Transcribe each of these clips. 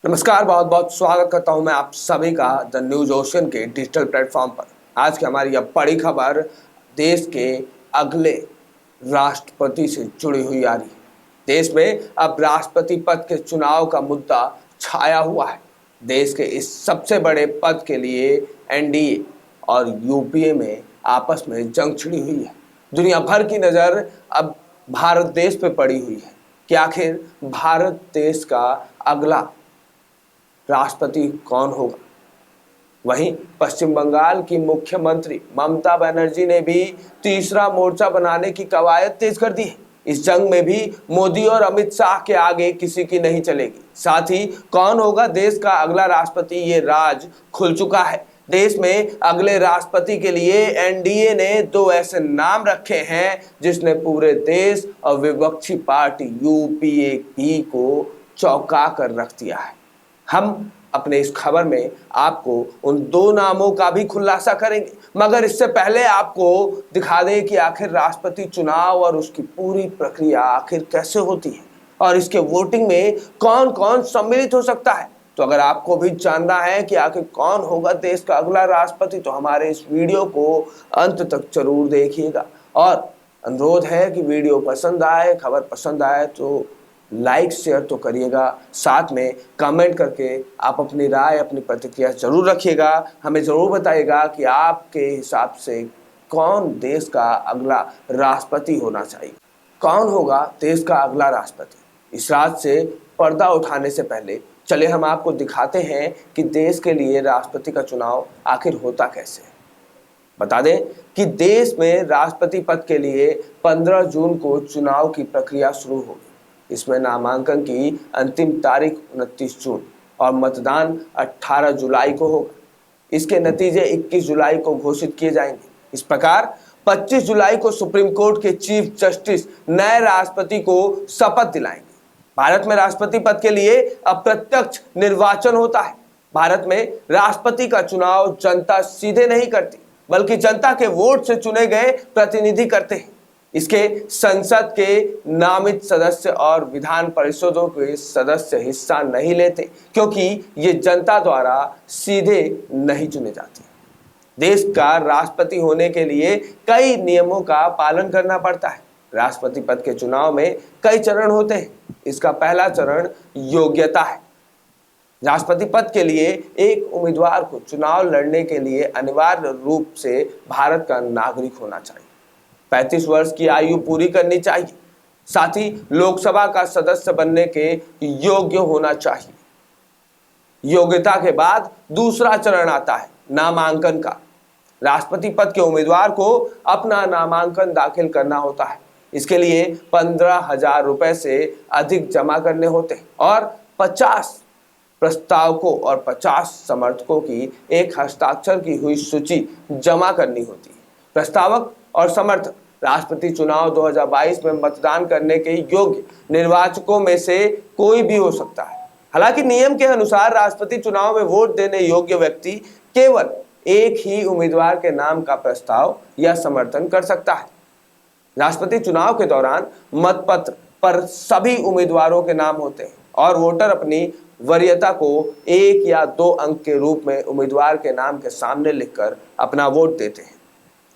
नमस्कार, बहुत बहुत स्वागत करता हूं मैं आप सभी का द न्यूज ओशन के डिजिटल प्लेटफॉर्म पर। आज की हमारी यह बड़ी खबर देश के अगले राष्ट्रपति से जुड़ी हुई आ रही है। देश में अब राष्ट्रपति पद के चुनाव का मुद्दा छाया हुआ है। देश के इस सबसे बड़े पद के लिए एनडीए और यूपीए में आपस में जंग छिड़ी हुई है। दुनिया भर की नज़र अब भारत देश पे पड़ी हुई है कि आखिर भारत देश का अगला राष्ट्रपति कौन होगा। वहीं पश्चिम बंगाल की मुख्यमंत्री ममता बनर्जी ने भी तीसरा मोर्चा बनाने की कवायद तेज कर दी है। इस जंग में भी मोदी और अमित शाह के आगे किसी की नहीं चलेगी। साथ ही कौन होगा देश का अगला राष्ट्रपति, ये राज खुल चुका है। देश में अगले राष्ट्रपति के लिए एनडीए ने दो ऐसे नाम रखे हैं जिसने पूरे देश और विपक्षी पार्टी यूपीए भी को चौंका कर रख दिया है। हम अपने इस खबर में आपको उन दो नामों का भी खुलासा करेंगे, मगर इससे पहले आपको दिखा दें कि आखिर राष्ट्रपति चुनाव और उसकी पूरी प्रक्रिया आखिर कैसे होती है और इसके वोटिंग में कौन कौन सम्मिलित हो सकता है। तो अगर आपको भी जानना है कि आखिर कौन होगा देश का अगला राष्ट्रपति, तो हमारे इस वीडियो को अंत तक जरूर देखिएगा। और अनुरोध है कि वीडियो पसंद आए, खबर पसंद आए तो लाइक शेयर तो करिएगा, साथ में कमेंट करके आप अपनी राय, अपनी प्रतिक्रिया जरूर रखिएगा। हमें ज़रूर बताइएगा कि आपके हिसाब से कौन देश का अगला राष्ट्रपति होना चाहिए, कौन होगा देश का अगला राष्ट्रपति। इस रात से पर्दा उठाने से पहले चलिए हम आपको दिखाते हैं कि देश के लिए राष्ट्रपति का चुनाव आखिर होता कैसे है। बता दें कि देश में राष्ट्रपति पद के लिए 15 जून को चुनाव की प्रक्रिया शुरू होगी। इसमें नामांकन की अंतिम तारीख 29 जून और मतदान 18 जुलाई को होगा। इसके नतीजे 21 जुलाई को घोषित किए जाएंगे। इस प्रकार 25 जुलाई को सुप्रीम कोर्ट के चीफ जस्टिस नए राष्ट्रपति को शपथ दिलाएंगे। भारत में राष्ट्रपति पद के लिए अप्रत्यक्ष निर्वाचन होता है। भारत में राष्ट्रपति का चुनाव जनता सीधे नहीं करती, बल्कि जनता के वोट से चुने गए प्रतिनिधि करते हैं। इसके संसद के नामित सदस्य और विधान परिषदों के सदस्य हिस्सा नहीं लेते, क्योंकि ये जनता द्वारा सीधे नहीं चुने जाते। देश का राष्ट्रपति होने के लिए कई नियमों का पालन करना पड़ता है। राष्ट्रपति पद के चुनाव में कई चरण होते हैं। इसका पहला चरण योग्यता है। राष्ट्रपति पद के लिए एक उम्मीदवार को चुनाव लड़ने के लिए अनिवार्य रूप से भारत का नागरिक होना चाहिए, 35 वर्ष की आयु पूरी करनी चाहिए, साथ ही लोकसभा का सदस्य बनने के योग्य होना चाहिए। योग्यता के बाद दूसरा चरण आता है नामांकन का। राष्ट्रपति पद के उम्मीदवार को अपना नामांकन दाखिल करना होता है। इसके लिए 15,000 रुपए से अधिक जमा करने होते हैं और 50 प्रस्तावकों और 50 समर्थकों की एक हस्ताक्षर की हुई सूची जमा करनी होती है। प्रस्तावक और समर्थक राष्ट्रपति चुनाव 2022 में मतदान करने के योग्य निर्वाचकों में से कोई भी हो सकता है। हालांकि नियम के अनुसार राष्ट्रपति चुनाव में वोट देने योग्य व्यक्ति केवल एक ही उम्मीदवार के नाम का प्रस्ताव या समर्थन कर सकता है। राष्ट्रपति चुनाव के दौरान मतपत्र पर सभी उम्मीदवारों के नाम होते हैं और वोटर अपनी वरीयता को 1 या 2 अंक के रूप में उम्मीदवार के नाम के सामने लिखकर अपना वोट देते हैं।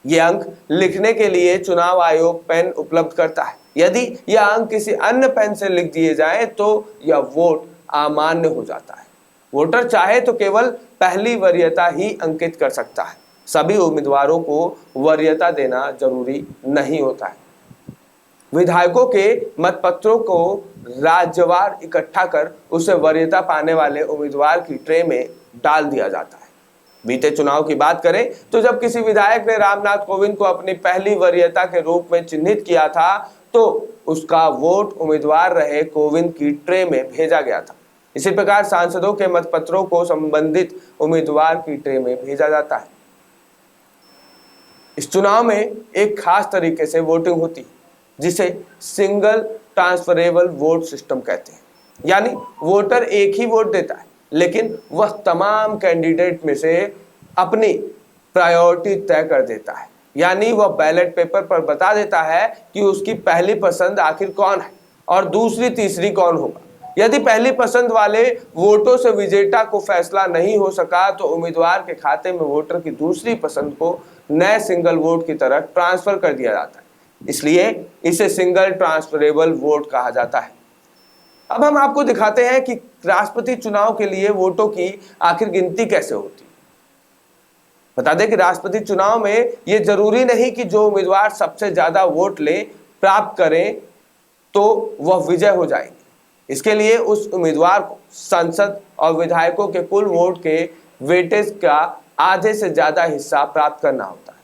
ये अंक लिखने के लिए चुनाव आयोग पेन उपलब्ध करता है। यदि यह अंक किसी अन्य पेन से लिख दिए जाए तो यह वोट अमान्य हो जाता है। वोटर चाहे तो केवल पहली वरीयता ही अंकित कर सकता है। सभी उम्मीदवारों को वरीयता देना जरूरी नहीं होता है। विधायकों के मतपत्रों को राज्यवार इकट्ठा कर उसे वरीयता पाने वाले उम्मीदवार की ट्रे में डाल दिया जाता है। बीते चुनाव की बात करें तो जब किसी विधायक ने रामनाथ कोविंद को अपनी पहली वरीयता के रूप में चिन्हित किया था तो उसका वोट उम्मीदवार रहे कोविंद की ट्रे में भेजा गया था। इसी प्रकार सांसदों के मतपत्रों को संबंधित उम्मीदवार की ट्रे में भेजा जाता है। इस चुनाव में एक खास तरीके से वोटिंग होती है जिसे सिंगल ट्रांसफरेबल वोट सिस्टम कहते हैं। यानी वोटर एक ही वोट देता है, लेकिन वह तमाम कैंडिडेट में से अपनी प्रायोरिटी तय कर देता है। यानी वह बैलेट पेपर पर बता देता है कि उसकी पहली पसंद आखिर कौन है और दूसरी तीसरी कौन होगा। यदि पहली पसंद वाले वोटों से विजेता को फैसला नहीं हो सका तो उम्मीदवार के खाते में वोटर की दूसरी पसंद को नए सिंगल वोट की तरह ट्रांसफर कर दिया जाता है। इसलिए इसे सिंगल ट्रांसफरेबल वोट कहा जाता है। अब हम आपको दिखाते हैं कि राष्ट्रपति चुनाव के लिए वोटों की आखिर गिनती कैसे होती है। बता दें कि राष्ट्रपति चुनाव में यह जरूरी नहीं कि जो उम्मीदवार सबसे ज्यादा वोट ले प्राप्त करें तो वह विजय हो जाएंगे। इसके लिए उस उम्मीदवार को संसद और विधायकों के कुल वोट के वेटेज का आधे से ज्यादा हिस्सा प्राप्त करना होता है।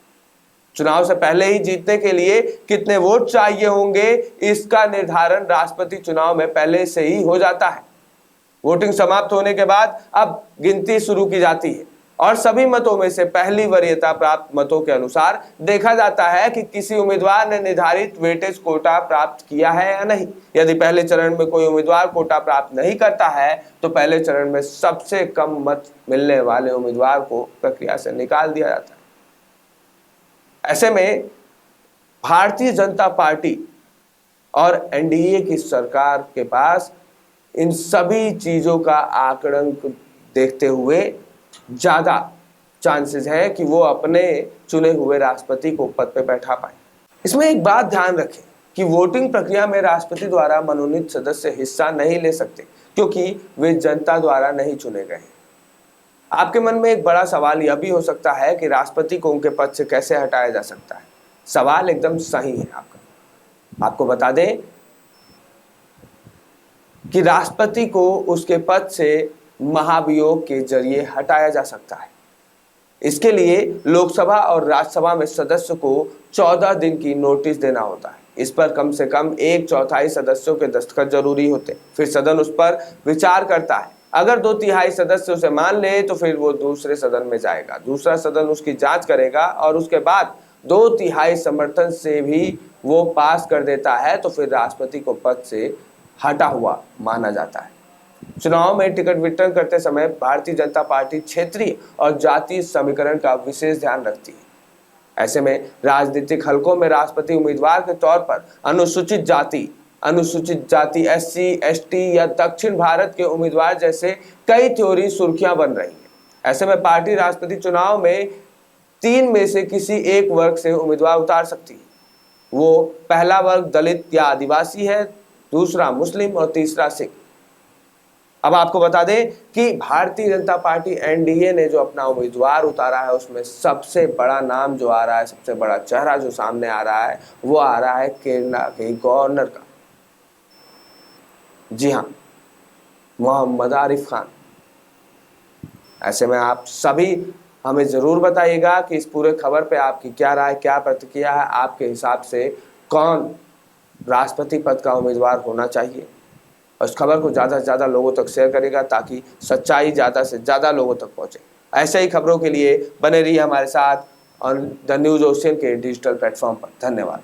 चुनाव से पहले ही जीतने के लिए कितने वोट चाहिए होंगे, इसका निर्धारण राष्ट्रपति चुनाव में पहले से ही हो जाता है। वोटिंग समाप्त होने के बाद अब गिनती शुरू की जाती है और सभी मतों में से पहली वरीयता प्राप्त मतों के अनुसार देखा जाता है कि किसी उम्मीदवार ने निर्धारित वेटेज कोटा प्राप्त किया है या नहीं। यदि पहले चरण में कोई उम्मीदवार कोटा प्राप्त नहीं करता है तो पहले चरण में सबसे कम मत मिलने वाले उम्मीदवार को प्रक्रिया से निकाल दिया जाता है। ऐसे में भारतीय जनता पार्टी और एनडीए की सरकार के पास इन सभी चीजों का आकलन देखते हुए ज्यादा चांसेस है कि वो अपने चुने हुए राष्ट्रपति को पद पे बैठा पाए। इसमें एक बात ध्यान रखें कि वोटिंग प्रक्रिया में राष्ट्रपति द्वारा मनोनीत सदस्य हिस्सा नहीं ले सकते क्योंकि वे जनता द्वारा नहीं चुने गए। आपके मन में एक बड़ा सवाल यह भी हो सकता है कि राष्ट्रपति को उनके पद से कैसे हटाया जा सकता है। सवाल एकदम सही है आपका। आपको बता दें कि राष्ट्रपति को उसके पद से महाभियोग के जरिए हटाया जा सकता है। इसके लिए लोकसभा और राज्यसभा में सदस्य को 14 दिन की नोटिस देना होता है। इस पर कम से कम 1/4 सदस्यों के दस्तखत जरूरी होते। फिर सदन उस पर विचार करता है। अगर 2/3 सदस्य उसे मान ले तो फिर वो दूसरे सदन में जाएगा। दूसरा सदन उसकी जांच करेगा और उसके बाद 2/3 समर्थन से भी वो पास कर देता है तो फिर राष्ट्रपति को पद से हटा हुआ माना जाता है। चुनाव में टिकट वितरण करते समय भारतीय जनता पार्टी क्षेत्रीय और जातीय समीकरण का विशेष ध्यान रखती है। ऐसे में राजनीतिक हलकों में राष्ट्रपति उम्मीदवार के तौर पर अनुसूचित जाति SC ST या दक्षिण भारत के उम्मीदवार जैसे कई थ्योरी सुर्खियां बन रही हैं। ऐसे में पार्टी राष्ट्रपति चुनाव में 3 में से किसी एक वर्ग से उम्मीदवार उतार सकती है। वो पहला वर्ग दलित या आदिवासी है, दूसरा मुस्लिम और तीसरा सिख। अब आपको बता दें कि भारतीय जनता पार्टी एनडीए ने जो अपना उम्मीदवार उतारा है उसमें सबसे बड़ा नाम जो आ रहा है, सबसे बड़ा चेहरा जो सामने आ रहा है वो आ रहा है केरला के गवर्नर का। जी हाँ, मोहम्मद आरिफ खान। ऐसे में आप सभी हमें जरूर बताइएगा कि इस पूरे खबर पे आपकी क्या राय, क्या प्रतिक्रिया है। आपके हिसाब से कौन राष्ट्रपति पद का उम्मीदवार होना चाहिए। और इस खबर को ज़्यादा से ज़्यादा लोगों तक शेयर करेगा ताकि सच्चाई ज़्यादा से ज़्यादा लोगों तक पहुँचे। ऐसे ही खबरों के लिए बने रहिए हमारे साथ और द न्यूज़ ओशियन के डिजिटल प्लेटफॉर्म पर। धन्यवाद।